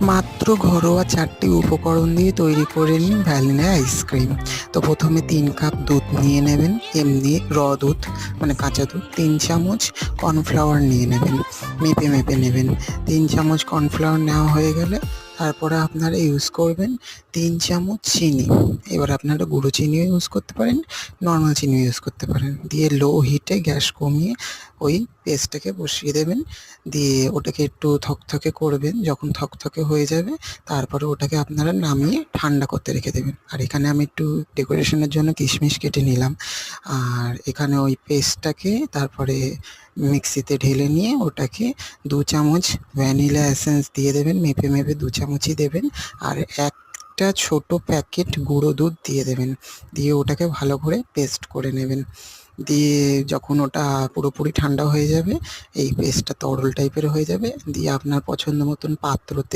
মাত্র ঘরোয়া 4টি উপকরণ দিয়ে তৈরি করে নিন ভ্যানিলা আইসক্রিম। তো প্রথমে 3 কাপ দুধ নিয়ে নেবেন, এমনি দুধ মানে কাঁচা দুধ। 3 চামচ কর্নফ্লাওয়ার নিয়ে নেবেন, মেপে মেপে নেবেন। 3 চামচ কর্নফ্লাওয়ার নেওয়া হয়ে গেলে তারপরে আপনারা ইউজ করবেন 3 চামচ চিনি। এবার আপনারা গুঁড়ো চিনিও ইউজ করতে পারেন, নর্মাল চিনিও ইউজ করতে পারেন। দিয়ে লো হিটে গ্যাস কমিয়ে ওই পেস্টটাকে বসিয়ে দেবেন। দিয়ে ওটাকে একটু থকথকে করবেন। যখন থকথকে হয়ে যাবে তারপরে ওটাকে আপনারা নামিয়ে ঠান্ডা করতে রেখে দেবেন। আর এখানে আমি একটু ডেকোরেশনের জন্য কিশমিশ কেটে নিলাম। আর এখানে ওই পেস্টটাকে তারপরে মিক্সিতে ঢেলে নিয়ে ওটাকে 2 চামচ ভ্যানিলা এসেন্স দিয়ে দেবেন, মেপে মেপে 2 চামচই দেবেন। আর একটা ছোট প্যাকেট গুঁড়ো দুধ দিয়ে দেবেন। দিয়ে ওটাকে ভালো করে পেস্ট করে নেবেন। দিয়ে যখন ওটা পুরোপুরি ঠান্ডা হয়ে যাবে, এই পেস্টটা তরল টাইপের হয়ে যাবে, দিয়ে আপনার পছন্দ মতন পাত্রতে